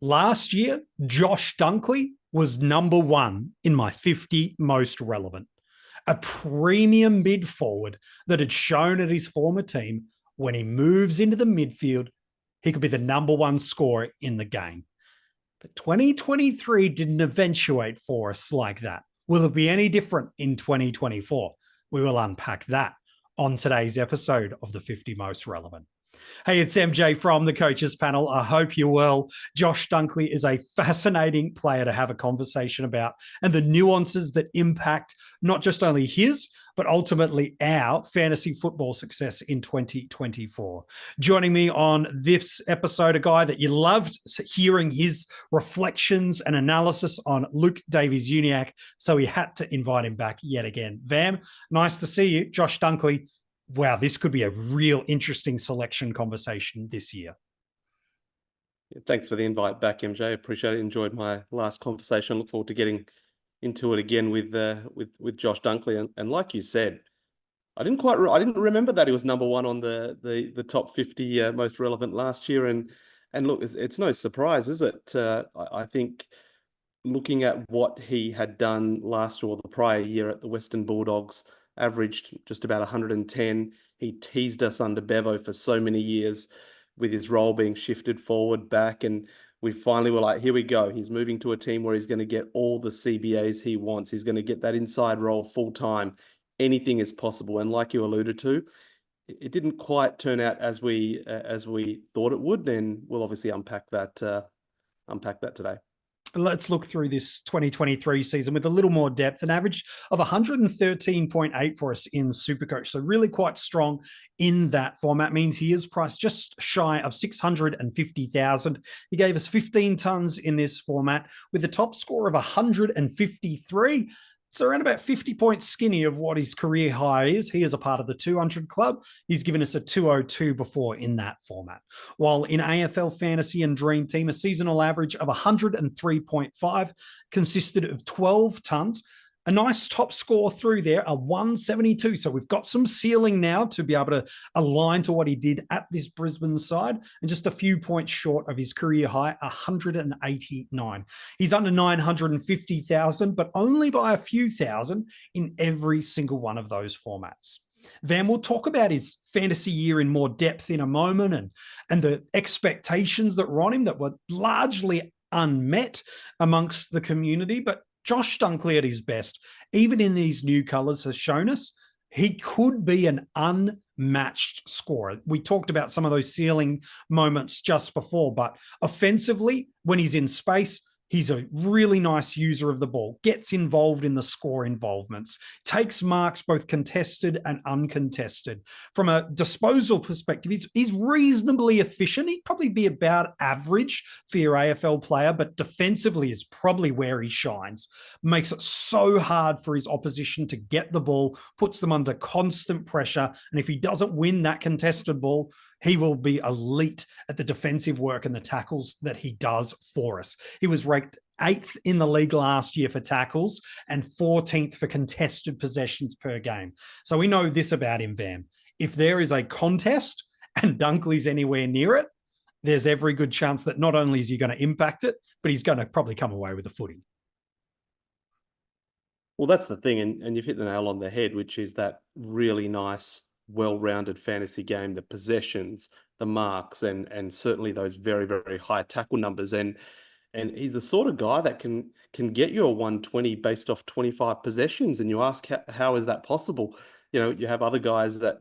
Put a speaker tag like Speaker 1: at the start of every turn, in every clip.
Speaker 1: Last year, Josh Dunkley was number one in my 50 most relevant. A premium mid forward that had shown at his former team when he moves into the midfield, he could be the number one scorer in the game. But 2023 didn't eventuate for us like that. Will it be any different in 2024? We will unpack that on today's episode of the 50 Most Relevant. Hey, it's MJ from the Coaches Panel. I hope you're well. Josh Dunkley is a fascinating player to have a conversation about, and the nuances that impact not just only his, but ultimately our fantasy football success in 2024. Joining me on this episode, a guy that you loved hearing his reflections and analysis on Luke Davies-Uniacke, so we had to invite him back yet again. Vam, nice to see you. Josh Dunkley. Wow, this could be a real interesting selection conversation this year.
Speaker 2: Thanks for the invite back, MJ. Appreciate it. Enjoyed my last conversation. Look forward to getting into it again with Josh Dunkley. And like you said, I didn't remember that he was number one on the top 50 most relevant last year. And look, it's no surprise, is it? I think looking at what he had done last or the prior year at the Western Bulldogs, averaged just about 110. He teased us under Bevo for so many years with his role being shifted forward, back, and we finally were like, here we go. He's moving to a team where he's going to get all the CBAs he wants. He's going to get that inside role full time. Anything is possible. And like you alluded to, it didn't quite turn out as we thought it would. And we'll obviously unpack that today.
Speaker 1: Let's look through this 2023 season with a little more depth. An average of 113.8 for us in SuperCoach. So really quite strong in that format. Means he is priced just shy of 650,000. He gave us 15 tons in this format with a top score of 153. It's around about 50 points skinny of what his career high is. He is a part of the 200 club. He's given us a 202 before in that format. While in AFLFantasy and DreamTeam, a seasonal average of 103.5 consisted of 12 tons. A nice top score through there, a 172. So we've got some ceiling now to be able to align to what he did at this Brisbane side, and just a few points short of his career high, 189. He's under 950,000, but only by a few thousand in every single one of those formats. Van, we'll talk about his fantasy year in more depth in a moment, and the expectations that were on him that were largely unmet amongst the community, but Josh Dunkley at his best, even in these new colours, has shown us he could be an unmatched scorer. We talked about some of those ceiling moments just before, but offensively, when he's in space, he's a really nice user of the ball, gets involved in the score involvements, takes marks both contested and uncontested. From a disposal perspective, he's reasonably efficient. He'd probably be about average for your AFL player, but defensively is probably where he shines. Makes it so hard for his opposition to get the ball, puts them under constant pressure, and if he doesn't win that contested ball, he will be elite at the defensive work and the tackles that he does for us. He was ranked 8th in the league last year for tackles and 14th for contested possessions per game. So we know this about him, Van. If there is a contest and Dunkley's anywhere near it, there's every good chance that not only is he going to impact it, but he's going to probably come away with a footy.
Speaker 2: Well, that's the thing, and you've hit the nail on the head, which is that really nice, well-rounded fantasy game, the possessions, the marks, and certainly those very, very high tackle numbers. And he's the sort of guy that can get you a 120 based off 25 possessions. And you ask, how is that possible? You know, you have other guys that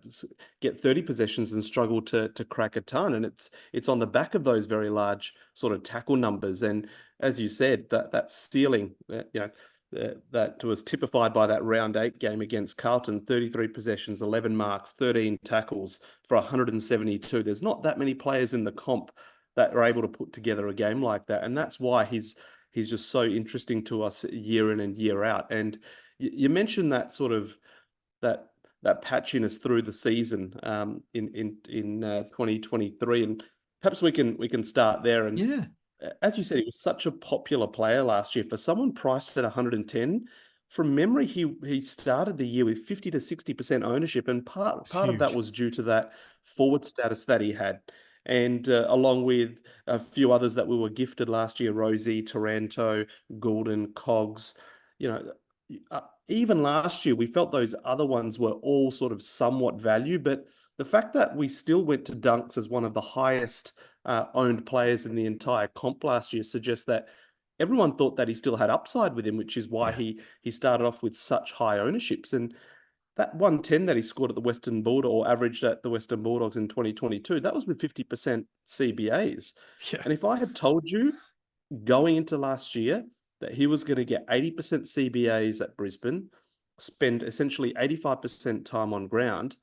Speaker 2: get 30 possessions and struggle to crack a ton. And it's on the back of those very large sort of tackle numbers. And as you said, that ceiling, that was typified by that round 8 game against Carlton, 33 possessions, 11 marks, 13 tackles for 172. There's not that many players in the comp that are able to put together a game like that. And that's why he's just so interesting to us year in and year out. And you mentioned that sort of that patchiness through the season in 2023. And perhaps we can start there. And
Speaker 1: yeah,
Speaker 2: as you said, he was such a popular player last year. For someone priced at 110, from memory, he started the year with 50 to 60% ownership, and part of that was due to that forward status that he had. and along with a few others that we were gifted last year, Rosie, Taranto, Goulden, Cogs, you know, even last year, we felt those other ones were all sort of somewhat value, but the fact that we still went to Dunks as one of the highest owned players in the entire comp last year suggests that everyone thought that he still had upside with him, which is why
Speaker 1: Yeah.
Speaker 2: he started off with such high ownerships. And that 110 that he scored at the Western Bulldog or averaged at the Western Bulldogs in 2022, that was with 50% CBAs.
Speaker 1: Yeah.
Speaker 2: And if I had told you going into last year that he was going to get 80% CBAs at Brisbane, spend essentially 85% time on ground,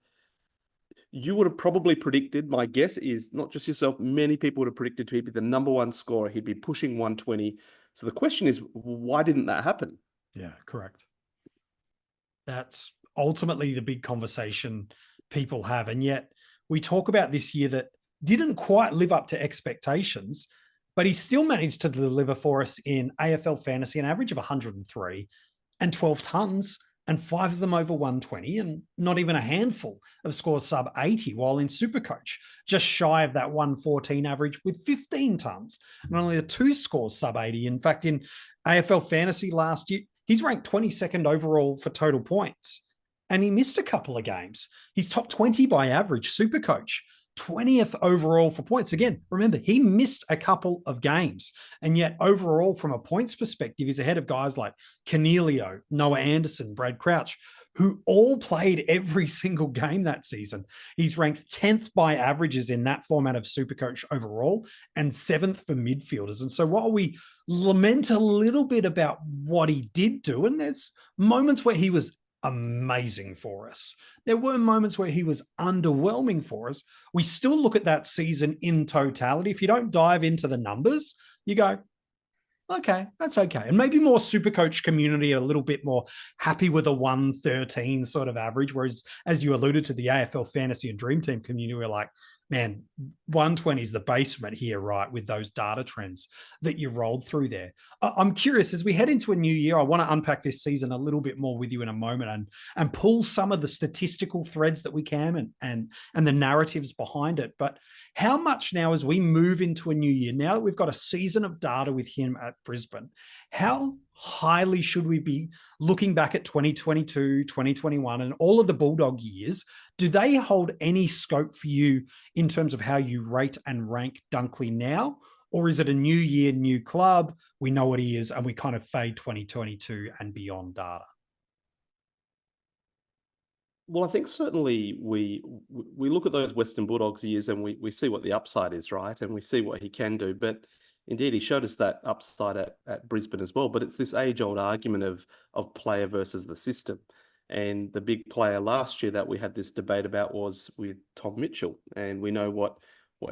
Speaker 2: you would have probably predicted, my guess is not just yourself, many people would have predicted he'd be the number one scorer. He'd be pushing 120. So the question is, why didn't that happen?
Speaker 1: Yeah, correct. That's ultimately the big conversation people have. And yet we talk about this year that didn't quite live up to expectations, but he still managed to deliver for us in AFL fantasy an average of 103 and 12 tons, and 5 of them over 120, and not even a handful of scores sub 80, while in SuperCoach, just shy of that 114 average with 15 tons, and only the 2 scores sub 80. In fact, in AFL fantasy last year, he's ranked 22nd overall for total points, and he missed a couple of games. He's top 20 by average, SuperCoach. 20th overall for points. Again, remember, he missed a couple of games. And yet, overall, from a points perspective, he's ahead of guys like Cornelio, Noah Anderson, Brad Crouch, who all played every single game that season. He's ranked 10th by averages in that format of SuperCoach overall and 7th for midfielders. And so while we lament a little bit about what he did do, and there's moments where he was amazing for us, there were moments where he was underwhelming for us, we still look at that season in totality. If you don't dive into the numbers, you go, okay, that's okay. And maybe more SuperCoach community are a little bit more happy with a 113 sort of average. Whereas, as you alluded to, the AFL fantasy and DreamTeam community were like, man, 120 is the basement here, right? With those data trends that you rolled through there. I'm curious, as we head into a new year, I want to unpack this season a little bit more with you in a moment and pull some of the statistical threads that we can and the narratives behind it. But how much now, as we move into a new year, now that we've got a season of data with him at Brisbane, how highly should we be looking back at 2022, 2021, and all of the Bulldog years? Do they hold any scope for you in terms of how you rate and rank Dunkley now? Or is it a new year, new club? We know what he is, and we kind of fade 2022 and beyond data?
Speaker 2: Well, I think certainly we look at those Western Bulldogs years and we see what the upside is, right? And we see what he can do. But indeed, he showed us that upside at Brisbane as well. But it's this age-old argument of player versus the system. And the big player last year that we had this debate about was with Tom Mitchell. And we know what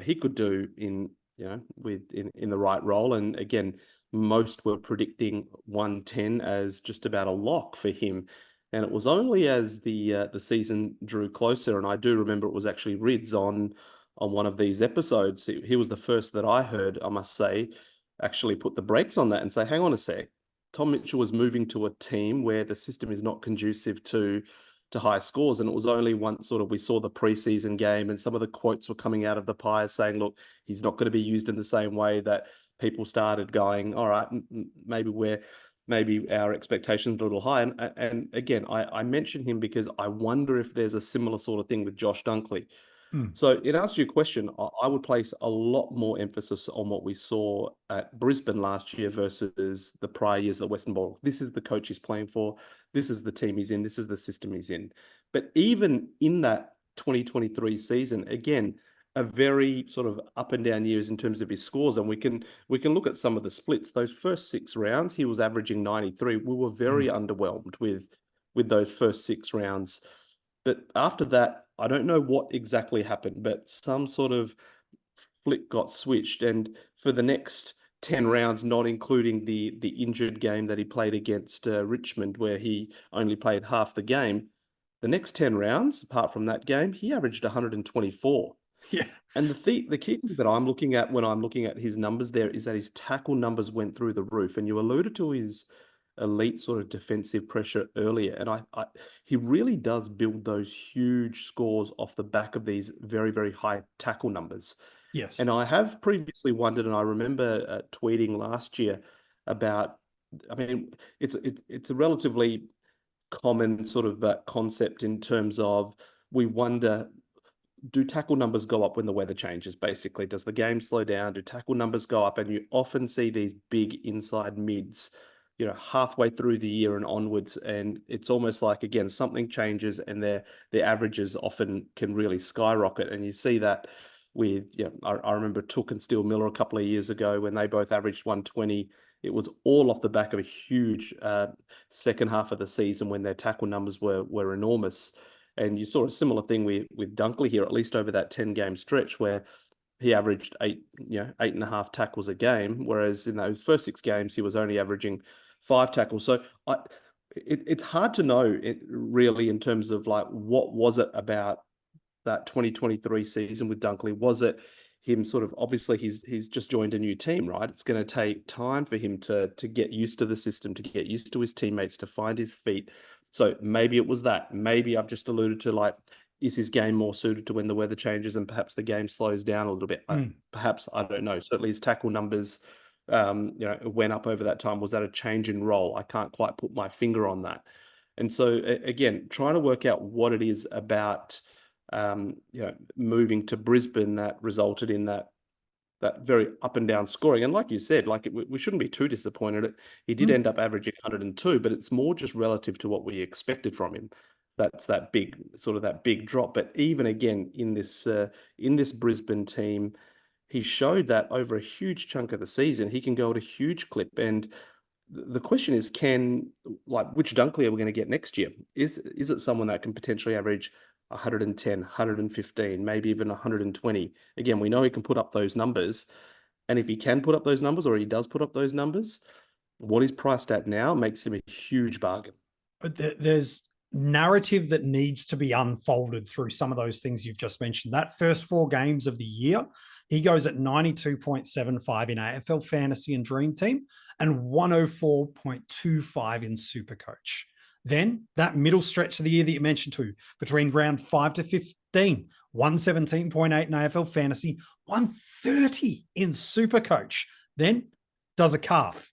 Speaker 2: he could do in the right role. And again, most were predicting 110 as just about a lock for him. And it was only as the season drew closer, and I do remember it was actually Rids on one of these episodes. He was the first that I heard, I must say, actually put the brakes on that and say, hang on a sec. Tom Mitchell was moving to a team where the system is not conducive to high scores. And it was only once sort of we saw the preseason game and some of the quotes were coming out of the Pies saying, look, he's not going to be used in the same way, that people started going, all right, maybe our expectations are a little high. And again, I mention him because I wonder if there's a similar sort of thing with Josh Dunkley. So in answer to your question, I would place a lot more emphasis on what we saw at Brisbane last year versus the prior years at Western Bulldogs. This is the coach he's playing for. This is the team he's in. This is the system he's in. But even in that 2023 season, again, a very sort of up and down years in terms of his scores. And we can look at some of the splits. Those first 6 rounds, he was averaging 93. We were very underwhelmed with those first 6 rounds. But after that, I don't know what exactly happened, but some sort of flick got switched. And for the next 10 rounds, not including the injured game that he played against Richmond, where he only played half the game, the next 10 rounds, apart from that game, he averaged 124.
Speaker 1: Yeah.
Speaker 2: And the key thing that I'm looking at when I'm looking at his numbers there is that his tackle numbers went through the roof. And you alluded to his elite sort of defensive pressure earlier. And he really does build those huge scores off the back of these very, very high tackle numbers.
Speaker 1: Yes.
Speaker 2: And I have previously wondered, and I remember tweeting last year about, I mean, it's a relatively common sort of concept in terms of we wonder, do tackle numbers go up when the weather changes? Basically, does the game slow down? Do tackle numbers go up? And you often see these big inside mids, halfway through the year and onwards, and it's almost like, again, something changes and their averages often can really skyrocket. And you see that with, I remember Took and Steele Miller a couple of years ago when they both averaged 120. It was all off the back of a huge second half of the season when their tackle numbers were enormous. And you saw a similar thing with Dunkley here, at least over that 10-game stretch where he averaged 8.5 tackles a game, whereas in those first 6 games he was only averaging 5 tackles. So it's hard to know really in terms of like what was it about that 2023 season with Dunkley? Was it him sort of, obviously he's just joined a new team, right? It's going to take time for him to get used to the system, to get used to his teammates, to find his feet. So maybe it was that. Maybe I've just alluded to, like, is his game more suited to when the weather changes and perhaps the game slows down a little bit? Perhaps, I don't know. Certainly his tackle numbers, went up over that time. Was that a change in role? I can't quite put my finger on that. And so again, trying to work out what it is about, moving to Brisbane that resulted in that very up and down scoring. And like you said, like we shouldn't be too disappointed. He did end up averaging 102, but it's more just relative to what we expected from him. That's that big drop. But even again in this Brisbane team, he showed that over a huge chunk of the season, he can go at a huge clip. And the question is, which Dunkley are we going to get next year? Is it someone that can potentially average 110, 115, maybe even 120? Again, we know he can put up those numbers. And if he can put up those numbers, or he does put up those numbers, what he's priced at now makes him a huge bargain.
Speaker 1: There's narrative that needs to be unfolded through some of those things you've just mentioned. That first 4 games of the year, he goes at 92.75 in AFL Fantasy and DreamTeam and 104.25 in SuperCoach. Then that middle stretch of the year that you mentioned too, between round 5 to 15, 117.8 in AFL Fantasy, 130 in SuperCoach. Then does a calf,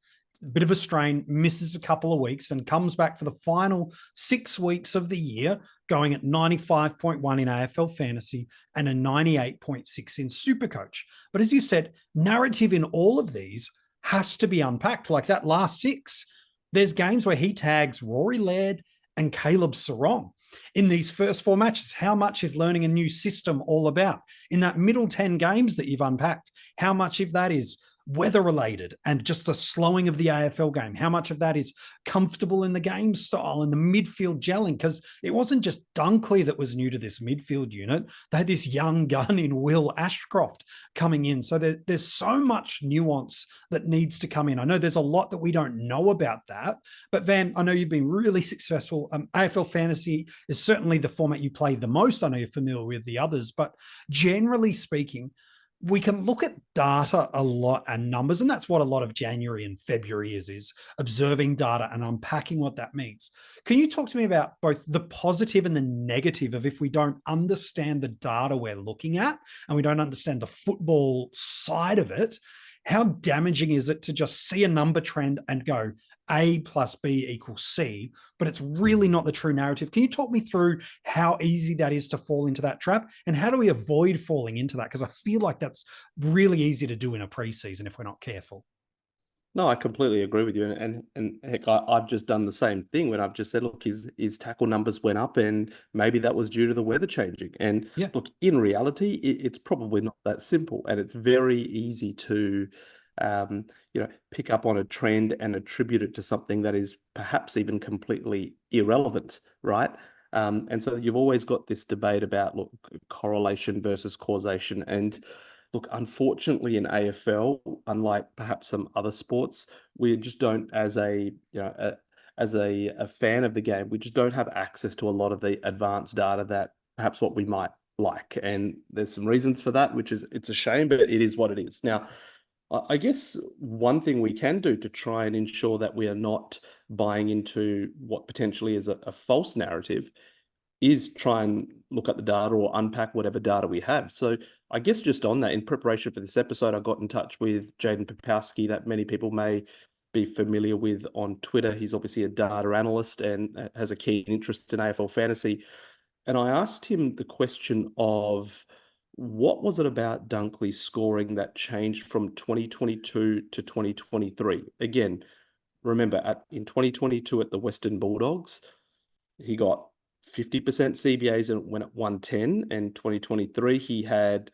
Speaker 1: bit of a strain, misses a couple of weeks and comes back for the final 6 weeks of the year, going at 95.1 in AFL Fantasy and a 98.6 in SuperCoach. But as you said, narrative in all of these has to be unpacked. Like that last 6, there's games where he tags Rory Laird and Caleb Sarong. In these first 4 matches, how much is learning a new system all about? In that middle 10 games that you've unpacked, how much of that is weather related and just the slowing of the AFL game? How much of that is comfortable in the game style and the midfield gelling? Because it wasn't just Dunkley that was new to this midfield unit. They had this young gun in Will Ashcroft coming in. So there's so much nuance that needs to come in. I know there's a lot that we don't know about that, but Van, I know you've been really successful. AFL Fantasy is certainly the format you play the most. I know you're familiar with the others, but generally speaking, we can look at data a lot and numbers, and that's what a lot of January and February is observing data and unpacking what that means. Can you talk to me about both the positive and the negative of if we don't understand the data we're looking at and we don't understand the football side of it, how damaging is it to just see a number trend and go A plus B equals C, but it's really not the true narrative? Can you talk me through how easy that is to fall into that trap and how do we avoid falling into that? Because I feel like that's really easy to do in a preseason if we're not careful.
Speaker 2: No, I completely agree with you. And heck, I've just done the same thing when I've just said, look, his tackle numbers went up and maybe that was due to the weather changing. And
Speaker 1: Yeah.
Speaker 2: look, in reality, it's probably not that simple. And it's very easy to, pick up on a trend and attribute it to something that is perhaps even completely irrelevant, right? And so you've always got this debate about, look, correlation versus causation. And look, unfortunately in AFL, unlike perhaps some other sports, we just don't, as a fan of the game, we just don't have access to a lot of the advanced data that perhaps what we might like. And there's some reasons for that, which is, it's a shame, but it is what it is. Now, I guess one thing we can do to try and ensure that we are not buying into what potentially is a false narrative is try and look at the data or unpack whatever data we have. So I guess just on that, in preparation for this episode, I got in touch with Jaden Popowski, that many people may be familiar with on Twitter. He's obviously a data analyst and has a keen interest in AFL fantasy. And I asked him the question of what was it about Dunkley's scoring that changed from 2022 to 2023? Again, remember, in 2022 at the Western Bulldogs, he got 50% CBAs and went at 110. And 2023, he had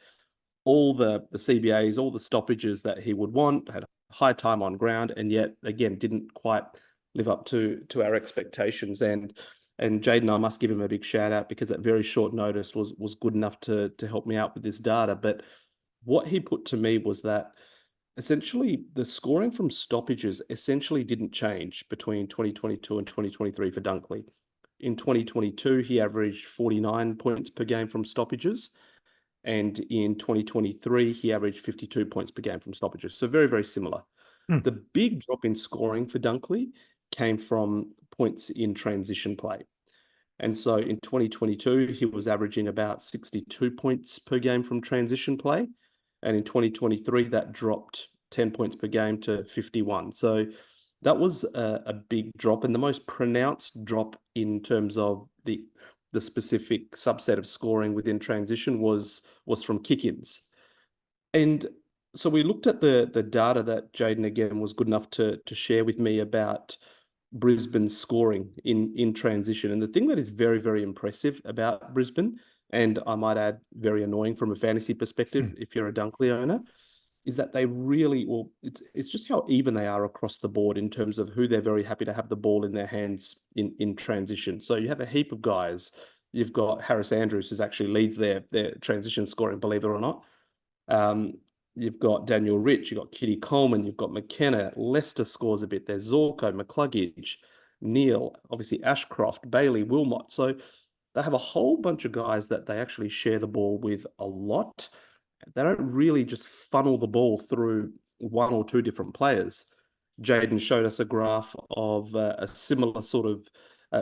Speaker 2: all the CBAs, all the stoppages that he would want, had high time on ground, and yet, again, didn't quite live up to our expectations. And Jaden, I must give him a big shout out, because at very short notice was good enough to help me out with this data. But what he put to me was that essentially the scoring from stoppages essentially didn't change between 2022 and 2023 for Dunkley. In 2022, he averaged 49 points per game from stoppages. And in 2023, he averaged 52 points per game from stoppages. So very, very similar. The big drop in scoring for Dunkley came from points in transition play. And so in 2022, he was averaging about 62 points per game from transition play. And in 2023, that dropped 10 points per game to 51. So that was a big drop, and the most pronounced drop in terms of the specific subset of scoring within transition was from kick-ins. And so we looked at the data that Jaden, again, was good enough to share with me about Brisbane's scoring in transition. And the thing that is very, very impressive about Brisbane, and I might add very annoying from a fantasy perspective if you're a Dunkley owner, is that they really, well, it's just how even they are across the board in terms of who they're very happy to have the ball in their hands in transition. So you have a heap of guys. You've got Harris Andrews, who actually leads their transition scoring, believe it or not. You've got Daniel Rich, you've got Kitty Coleman, you've got McKenna, Lester scores a bit. There's Zorko, McCluggage, Neil, obviously Ashcroft, Bailey, Wilmot. So they have a whole bunch of guys that they actually share the ball with a lot. They don't really just funnel the ball through one or two different players. Jaden showed us a graph of a similar sort of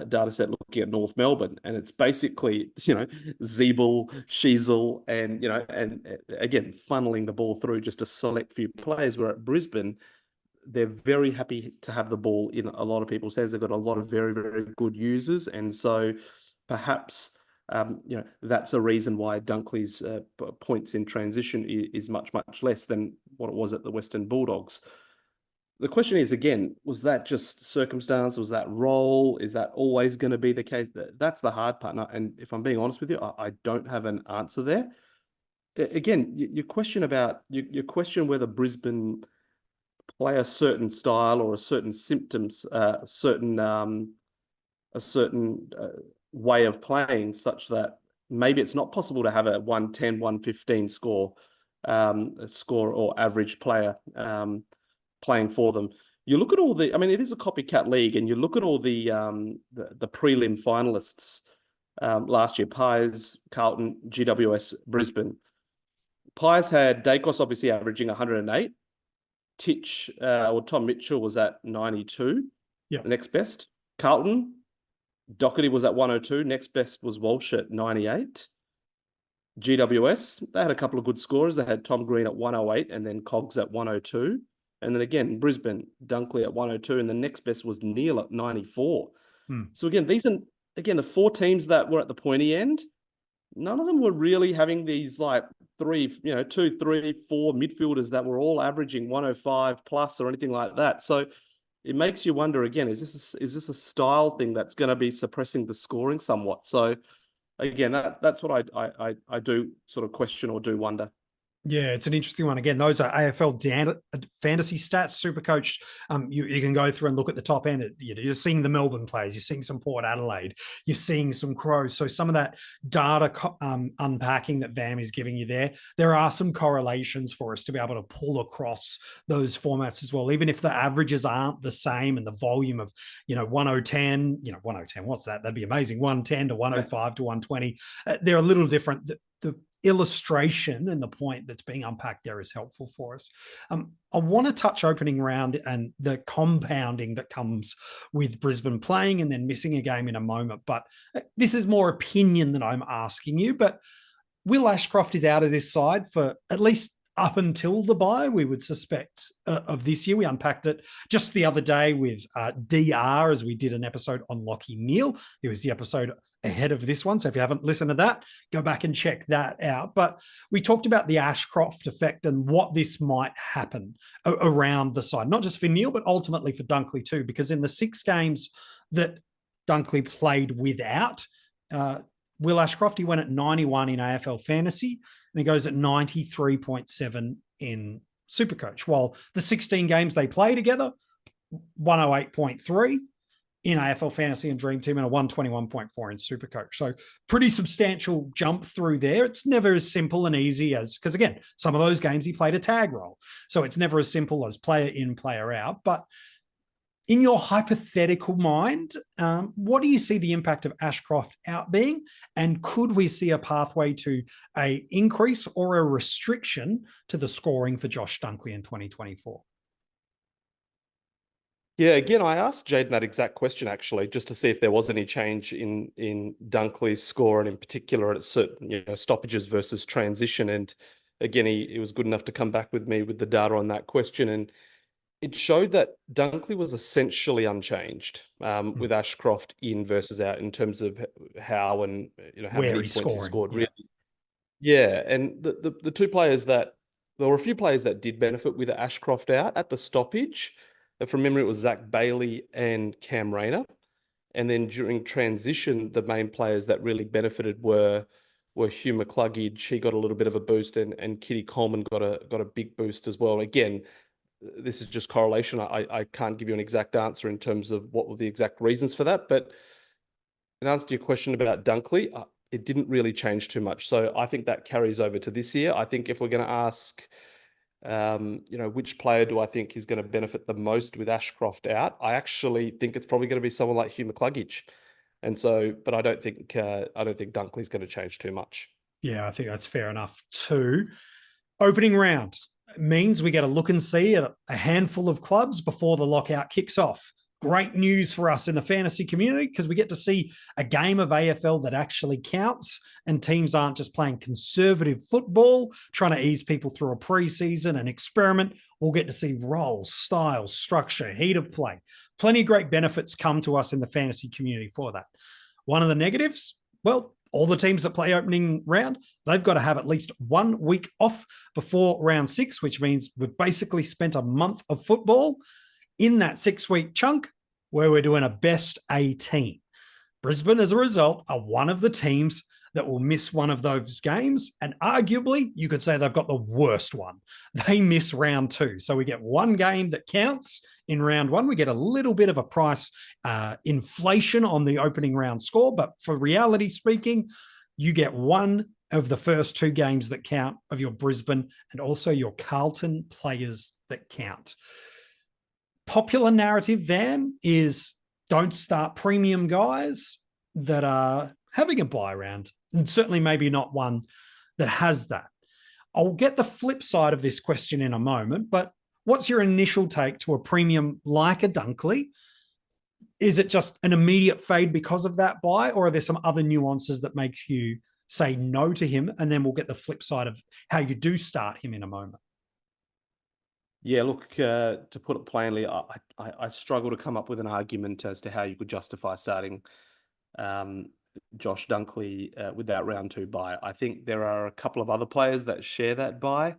Speaker 2: data set looking at North Melbourne, and it's basically, Zeeble, Sheasel, and, and again, funneling the ball through just a select few players, where at Brisbane, they're very happy to have the ball in a lot of people's hands. They've got a lot of very, very good users. And so perhaps that's a reason why Dunkley's points in transition is much, much less than what it was at the Western Bulldogs. The question is, again, was that just circumstance? Was that role? Is that always going to be the case? That's the hard part. And if I'm being honest with you, I don't have an answer there. Again, your question whether Brisbane play a certain style or a certain symptoms, a certain way of playing, such that maybe it's not possible to have a 110, 115 score or average player playing for them. You look at all it is a copycat league, and you look at all the prelim finalists last year: Pies, Carlton, GWS, Brisbane. Pies had Dacos obviously averaging 108. Titch or Tom Mitchell was at 92.
Speaker 1: Yeah.
Speaker 2: The next best. Carlton, Doherty was at 102. Next best was Walsh at 98. GWS, they had a couple of good scorers. They had Tom Green at 108 and then Cogs at 102. And then again, Brisbane, Dunkley at 102. And the next best was Neil at 94. So again, the four teams that were at the pointy end, none of them were really having these like 2, 3, 4 midfielders that were all averaging 105 plus or anything like that. So it makes you wonder again, is this a style thing that's going to be suppressing the scoring somewhat? So again, that's what I do sort of question or do wonder.
Speaker 1: Yeah, it's an interesting one. Again, those are AFL fantasy stats, SuperCoach. You can go through and look at the top end. You're seeing the Melbourne players. You're seeing some Port Adelaide. You're seeing some Crows. So some of that data unpacking that VAM is giving you there are some correlations for us to be able to pull across those formats as well. Even if the averages aren't the same and the volume of, 1010, 110, what's that? That'd be amazing. 110 to 105 to 120. They're a little different. The illustration and the point that's being unpacked there is helpful for us. I want to touch opening round and the compounding that comes with Brisbane playing and then missing a game in a moment. But this is more opinion that I'm asking you. But Will Ashcroft is out of this side for at least up until the bye, we would suspect, of this year. We unpacked it just the other day with DR, as we did an episode on Lachie Neale. It was the episode ahead of this one. So if you haven't listened to that, go back and check that out. But we talked about the Ashcroft effect and what this might happen around the side, not just for Neale, but ultimately for Dunkley too, because in the 6 games that Dunkley played without Will Ashcroft, he went at 91 in AFL Fantasy, and he goes at 93.7 in SuperCoach. While the 16 games they play together, 108.3 in AFL Fantasy and DreamTeam, and a 121.4 in SuperCoach. So pretty substantial jump through there. It's never as simple and easy as, because again, some of those games he played a tag role. So it's never as simple as player in, player out. But in your hypothetical mind, what do you see the impact of Ashcroft out being? And could we see a pathway to a increase or a restriction to the scoring for Josh Dunkley in 2024?
Speaker 2: Yeah, again, I asked Jaden that exact question, actually, just to see if there was any change in Dunkley's score, and in particular at certain stoppages versus transition. And again, he was good enough to come back with me with the data on that question. And it showed that Dunkley was essentially unchanged with Ashcroft in versus out in terms of how and how many points he scored. Really, yeah. And the two players that there were a few players that did benefit with Ashcroft out at the stoppage. From memory, it was Zach Bailey and Cam Rayner. And then during transition, the main players that really benefited were Hugh McCluggage. He got a little bit of a boost, and Kitty Coleman got a big boost as well. Again, this is just correlation. I can't give you an exact answer in terms of what were the exact reasons for that. But in answer to your question about Dunkley, it didn't really change too much. So I think that carries over to this year. I think if we're going to ask, which player do I think is going to benefit the most with Ashcroft out, I actually think it's probably going to be someone like Hugh McCluggage. And so, but I don't think Dunkley's going to change too much.
Speaker 1: Yeah, I think that's fair enough too. Opening round means we get a look and see at a handful of clubs before the lockout kicks off. Great news for us in the fantasy community, because we get to see a game of AFL that actually counts, and teams aren't just playing conservative football, trying to ease people through a preseason and experiment. We'll get to see roles, styles, structure, heat of play. Plenty of great benefits come to us in the fantasy community for that. One of the negatives, well, all the teams that play opening round, they've got to have at least 1 week off before round 6, which means we've basically spent a month of football in that 6-week chunk where we're doing a best 18. Brisbane, as a result, are one of the teams that will miss one of those games. And arguably, you could say they've got the worst one. They miss round 2. So we get one game that counts in round 1. We get a little bit of a price inflation on the opening round score. But for reality speaking, you get one of the first 2 games that count of your Brisbane and also your Carlton players that count. Popular narrative, Van, is don't start premium guys that are having a buy round, and certainly maybe not one that has that. I'll get the flip side of this question in a moment, but what's your initial take to a premium like a Dunkley? Is it just an immediate fade because of that buy, or are there some other nuances that makes you say no to him? And then we'll get the flip side of how you do start him in a moment.
Speaker 2: Yeah, look, to put it plainly, I struggle to come up with an argument as to how you could justify starting Josh Dunkley with that round 2 buy. I think there are a couple of other players that share that buy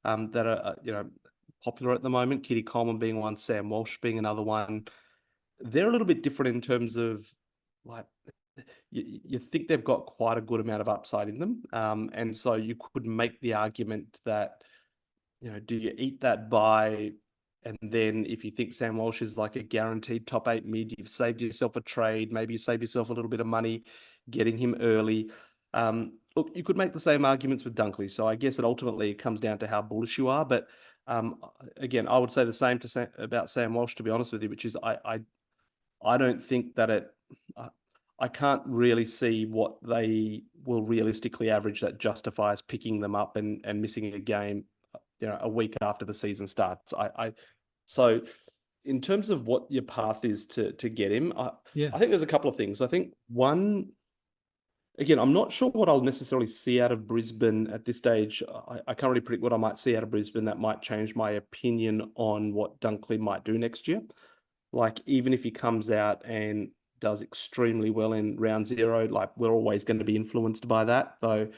Speaker 2: that are popular at the moment. Kitty Coleman being one, Sam Walsh being another one. They're a little bit different in terms of like you think they've got quite a good amount of upside in them, and so you could make the argument that, do you eat that buy? And then if you think Sam Walsh is like a guaranteed top 8 mid, you've saved yourself a trade, maybe you save yourself a little bit of money getting him early. Look, you could make the same arguments with Dunkley. So I guess it ultimately comes down to how bullish you are. But again, I would say the same about Sam Walsh, to be honest with you, which is I don't think that I can't really see what they will realistically average that justifies picking them up and missing a game a week after the season starts. So in terms of what your path is to get him, I think there's a couple of things. I think one, again, I'm not sure what I'll necessarily see out of Brisbane at this stage. I can't really predict what I might see out of Brisbane. That might change my opinion on what Dunkley might do next year. Like, even if he comes out and does extremely well in round 0, like, we're always going to be influenced by that. Though,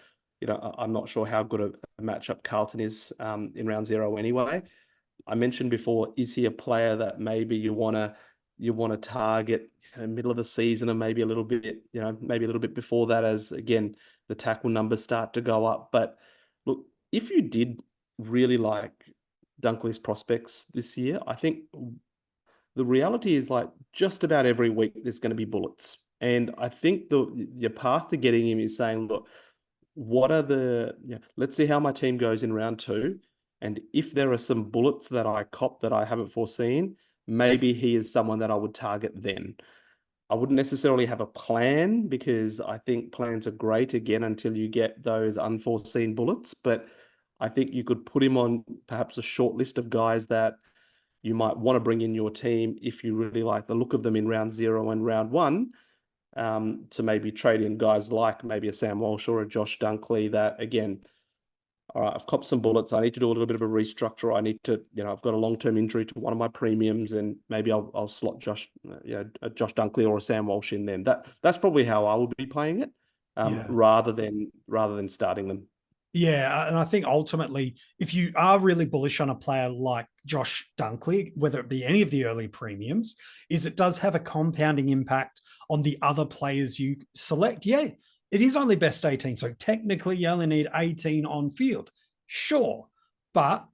Speaker 2: I'm not sure how good a matchup Carlton is in round 0 anyway. I mentioned before, is he a player that maybe you want to target middle of the season, and maybe a little bit, maybe a little bit before that, as again the tackle numbers start to go up. But look, if you did really like Dunkley's prospects this year, I think the reality is, like, just about every week there's going to be bullets, and I think your path to getting him is saying, look, what are let's see how my team goes in round 2. And if there are some bullets that I cop that I haven't foreseen, maybe he is someone that I would target then. I wouldn't necessarily have a plan, because I think plans are great, again, until you get those unforeseen bullets. But I think you could put him on perhaps a short list of guys that you might want to bring in your team if you really like the look of them in round 0 and round 1, to maybe trade in guys like maybe a Sam Walsh or a Josh Dunkley that, again, all right, I've copped some bullets. I need to do a little bit of a restructure. I need to, I've got a long-term injury to one of my premiums, and maybe I'll slot Josh Dunkley or a Sam Walsh in them. That's probably how I would be playing it,
Speaker 1: Yeah.
Speaker 2: rather than starting them.
Speaker 1: Yeah, and I think ultimately, if you are really bullish on a player like Josh Dunkley, whether it be any of the early premiums, is it does have a compounding impact on the other players you select. Yeah, it is only best 18. So technically, you only need 18 on field. Sure. But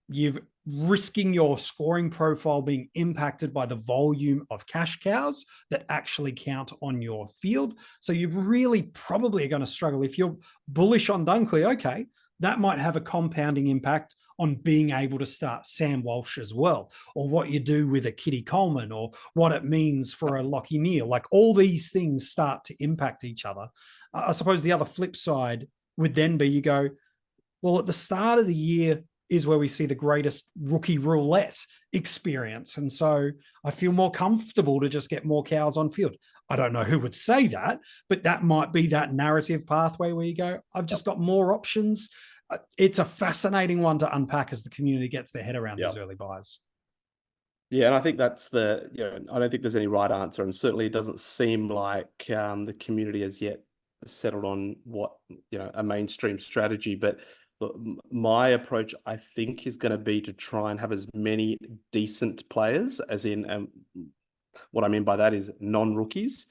Speaker 1: you've risking your scoring profile being impacted by the volume of cash cows that actually count on your field. So you really probably are going to struggle. If you're bullish on Dunkley, okay, that might have a compounding impact on being able to start Sam Walsh as well, or what you do with a Kitty Coleman, or what it means for a Lockie Neal. Like, all these things start to impact each other. I suppose the other flip side would then be, you go, well, at the start of the year is where we see the greatest rookie roulette experience. And so I feel more comfortable to just get more cows on field. I don't know who would say that, but that might be that narrative pathway where you go, I've just got more options. It's a fascinating one to unpack as the community gets their head around these early buys.
Speaker 2: Yeah, and I think that's I don't think there's any right answer, and certainly it doesn't seem like the community has yet settled on what, a mainstream strategy. But look, my approach, I think, is going to be to try and have as many decent players, as in, what I mean by that is non-rookies,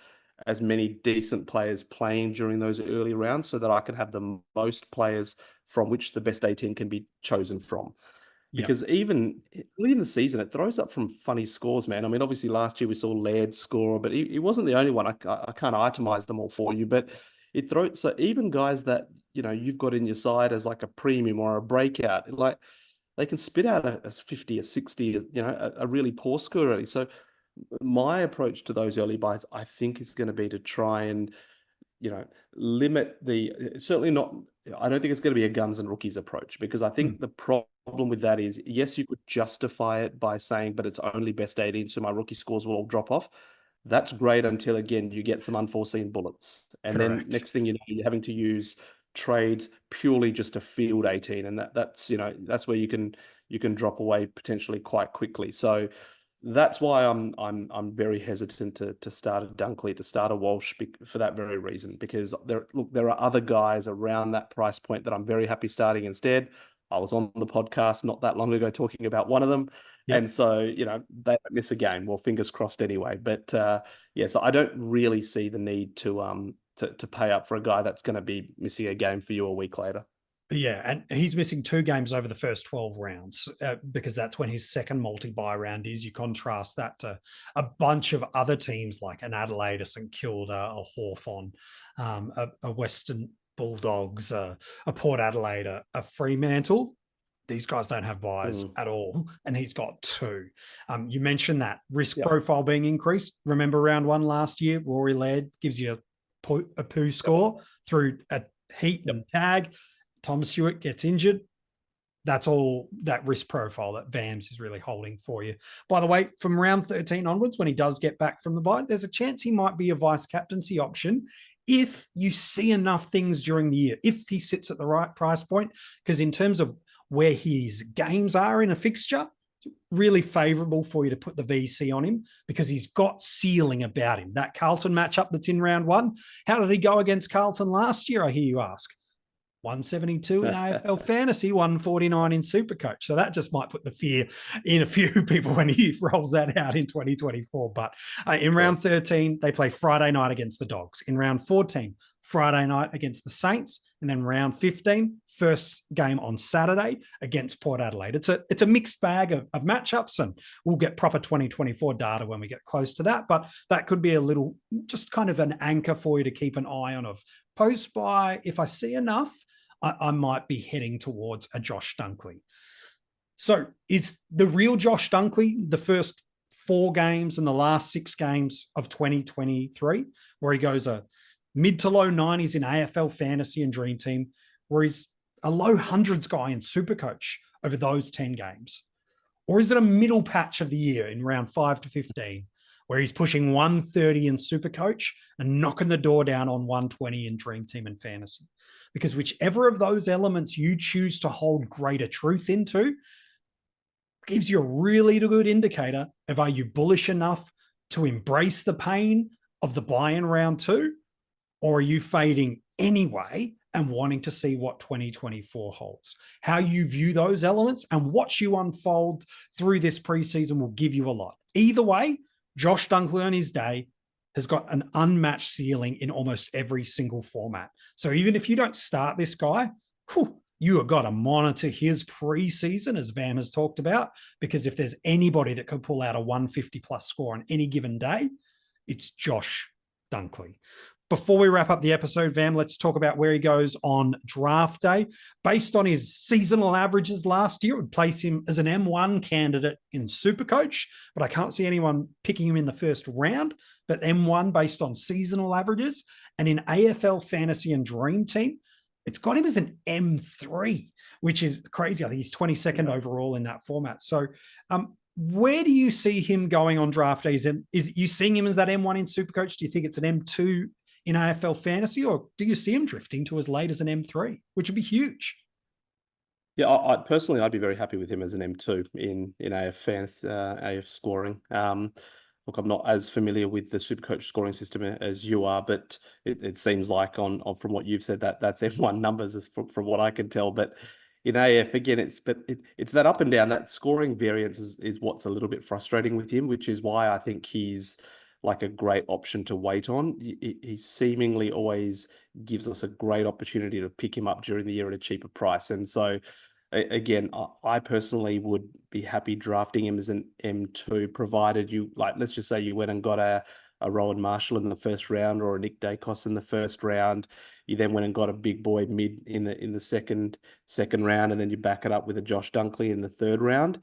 Speaker 2: as many decent players playing during those early rounds, so that I can have the most players from which the best 18 can be chosen from. Because even early in the season, it throws up from funny scores, man. I mean, obviously last year we saw Laird score, but he wasn't the only one. I can't itemize them all for you, but it throws, so even guys that, you've got in your side as like a premium or a breakout, like, they can spit out a 50, a 60, a really poor score early. So my approach to those early buys, I think, is going to be to try and, limit certainly not, I don't think it's going to be a guns and rookies approach, because I think the problem with that is, yes, you could justify it by saying, but it's only best 18, so my rookie scores will all drop off. That's great until, again, you get some unforeseen bullets. And then next thing you know, you're having to use trades purely just to field 18. And that's where you can drop away potentially quite quickly. So that's why I'm very hesitant to start a Dunkley, to start a Walsh, for that very reason. Because there are other guys around that price point that I'm very happy starting instead. I was on the podcast not that long ago talking about one of them. And so, they don't miss a game. Well, fingers crossed anyway. But so I don't really see the need to pay up for a guy that's going to be missing a game for you a week later.
Speaker 1: Yeah, and he's missing 2 games over the first 12 rounds, because that's when his second multi-buy round is. You contrast that to a bunch of other teams like an Adelaide, a St Kilda, a Hawthorn, a Western Bulldogs, a Port Adelaide, a Fremantle. These guys don't have buys at all, and he's got 2. You mentioned that risk profile being increased. Remember round 1 last year, Rory Laird gives you a poo score through a heat and tag. Tom Stewart gets injured. That's all that risk profile that VAMS is really holding for you. By the way, from round 13 onwards, when he does get back from the bye, there's a chance he might be a vice captaincy option if you see enough things during the year, if he sits at the right price point, because in terms of where his games are in a fixture, really favorable for you to put the VC on him because he's got ceiling about him. That Carlton matchup that's in round 1, how did he go against Carlton last year, I hear you ask? 172 in AFL Fantasy, 149 in SuperCoach. So that just might put the fear in a few people when he rolls that out in 2024. But in round 13, they play Friday night against the Dogs. In round 14, Friday night against the Saints. And then round 15, first game on Saturday against Port Adelaide. It's a mixed bag of matchups, and we'll get proper 2024 data when we get close to that. But that could be a little, just kind of an anchor for you to keep an eye on of post buy. If I see enough, I might be heading towards a Josh Dunkley. So is the real Josh Dunkley the first 4 games and the last 6 games of 2023, where he goes a mid to low 90s in AFL Fantasy and DreamTeam, where he's a low hundreds guy in SuperCoach over those 10 games? Or is it a middle patch of the year in round 5 to 15, where he's pushing 130 in SuperCoach and knocking the door down on 120 in DreamTeam and Fantasy? Because whichever of those elements you choose to hold greater truth into gives you a really good indicator of, are you bullish enough to embrace the pain of the buy in round 2, or are you fading anyway and wanting to see what 2024 holds? How you view those elements and watch you unfold through this preseason will give you a lot. Either way, Josh Dunkley on his day has got an unmatched ceiling in almost every single format. So even if you don't start this guy, you have got to monitor his preseason, as Vam has talked about, because if there's anybody that could pull out a 150 plus score on any given day, it's Josh Dunkley. Before we wrap up the episode, Vam, let's talk about where he goes on draft day. Based on his seasonal averages last year, it would place him as an M1 candidate in SuperCoach, but I can't see anyone picking him in the first round. But M1 based on seasonal averages, and in AFL Fantasy and DreamTeam, it's got him as an M3, which is crazy. I think he's 22nd overall in that format. So where do you see him going on draft days? And is you seeing him as that M1 in SuperCoach? Do you think it's an M2 in AFL Fantasy, or do you see him drifting to as late as an M3, which would be huge?
Speaker 2: Yeah, I personally, I'd be very happy with him as an M2 in AF Fantasy, AF scoring. Look, I'm not as familiar with the SuperCoach scoring system as you are, but it seems like from what you've said that's M1 numbers from what I can tell. But in AF again, it's that up and down. That scoring variance is what's a little bit frustrating with him, which is why I think he's like a great option to wait on. He seemingly always gives us a great opportunity to pick him up during the year at a cheaper price. And so, again, I personally would be happy drafting him as an M2, provided you, like, let's just say you went and got a Rowan Marshall in the first round or a Nick Dacos in the first round. You then went and got a big boy mid in the second round, and then you back it up with a Josh Dunkley in the third round.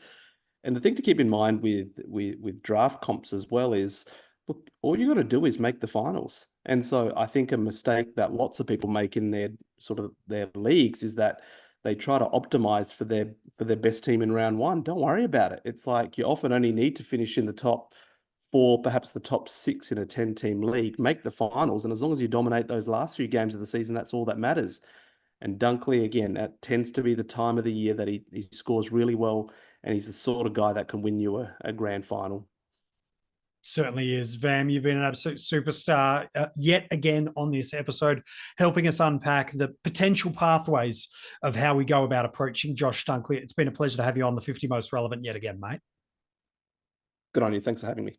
Speaker 2: And the thing to keep in mind with draft comps as well is, look, all you got to do is make the finals. And so I think a mistake that lots of people make in their leagues is that they try to optimize for their best team in round 1. Don't worry about it. It's like you often only need to finish in the top 4, perhaps the top 6 in a 10-team league, make the finals. And as long as you dominate those last few games of the season, that's all that matters. And Dunkley, again, that tends to be the time of the year that he scores really well, and he's the sort of guy that can win you a grand final.
Speaker 1: Certainly is. Vam, you've been an absolute superstar yet again on this episode, helping us unpack the potential pathways of how we go about approaching Josh Dunkley. It's been a pleasure to have you on the 50 Most Relevant yet again, mate.
Speaker 2: Good on you. Thanks for having me.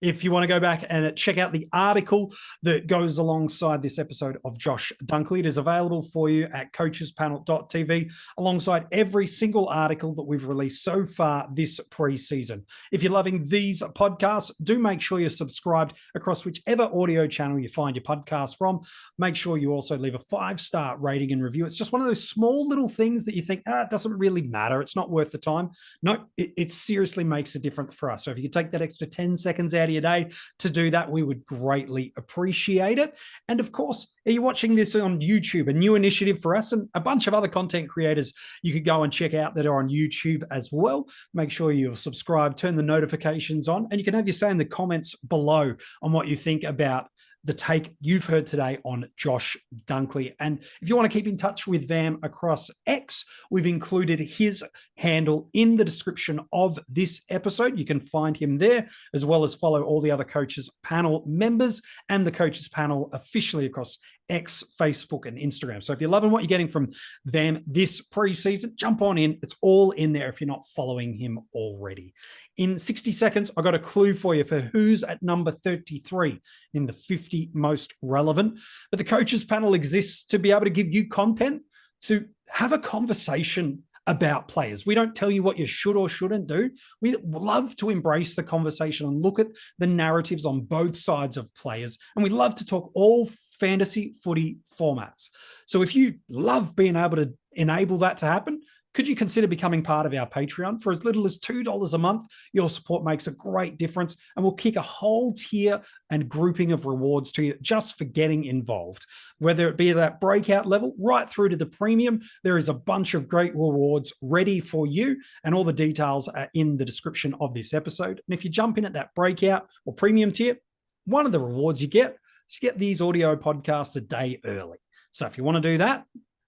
Speaker 1: If you want to go back and check out the article that goes alongside this episode of Josh Dunkley, it is available for you at coachespanel.tv alongside every single article that we've released so far this preseason. If you're loving these podcasts, do make sure you're subscribed across whichever audio channel you find your podcast from. Make sure you also leave a 5-star rating and review. It's just one of those small little things that you think, it doesn't really matter. It's not worth the time. No, it seriously makes a difference for us. So if you could take that extra 10 seconds out of your day to do that, we would greatly appreciate it. And of course, are you watching this on YouTube, a new initiative for us and a bunch of other content creators you could go and check out that are on YouTube as well. Make sure you're subscribed, turn the notifications on, and you can have your say in the comments below on what you think about the take you've heard today on Josh Dunkley. And if you want to keep in touch with Vam across X, we've included his handle in the description of this episode. You can find him there, as well as follow all the other Coaches Panel members and the Coaches Panel officially across X, Facebook, and Instagram. So if you're loving what you're getting from Vam this preseason, jump on in. It's all in there if you're not following him already. In 60 seconds, I got a clue for you for who's at number 33 in the 50 most relevant. But the Coaches Panel exists to be able to give you content to have a conversation about players. We don't tell you what you should or shouldn't do. We love to embrace the conversation and look at the narratives on both sides of players. And we love to talk all fantasy footy formats. So if you love being able to enable that to happen, could you consider becoming part of our Patreon? For as little as $2 a month, your support makes a great difference, and we'll kick a whole tier and grouping of rewards to you just for getting involved. Whether it be that breakout level right through to the premium, there is a bunch of great rewards ready for you, and all the details are in the description of this episode. And if you jump in at that breakout or premium tier, one of the rewards you get is you get these audio podcasts a day early. So if you want to do that,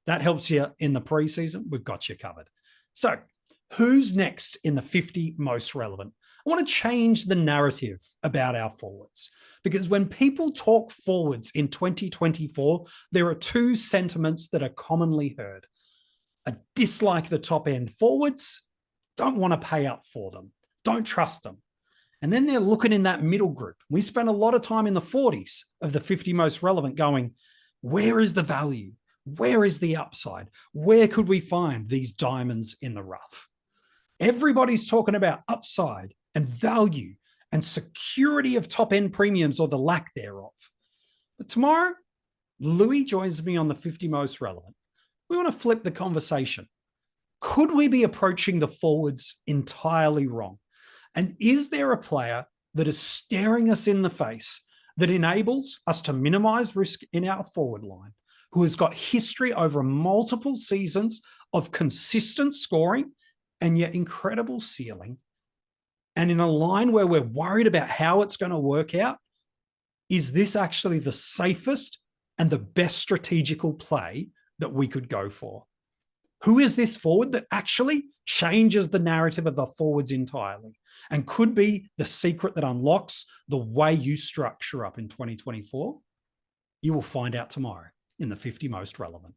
Speaker 1: that helps you in the preseason. We've got you covered. So who's next in the 50 most relevant? I want to change the narrative about our forwards, because when people talk forwards in 2024, there are two sentiments that are commonly heard. A dislike the top end forwards, don't want to pay up for them, don't trust them. And then they're looking in that middle group. We spend a lot of time in the 40s of the 50 most relevant going, where is the value? Where is the upside? Where could we find these diamonds in the rough? Everybody's talking about upside and value and security of top-end premiums or the lack thereof. But tomorrow, Louis joins me on the 50 most relevant. We want to flip the conversation. Could we be approaching the forwards entirely wrong? And is there a player that is staring us in the face that enables us to minimize risk in our forward line, who has got history over multiple seasons of consistent scoring and yet incredible ceiling? And in a line where we're worried about how it's going to work out, is this actually the safest and the best strategical play that we could go for? Who is this forward that actually changes the narrative of the forwards entirely and could be the secret that unlocks the way you structure up in 2024? You will find out tomorrow in the 50 most relevant.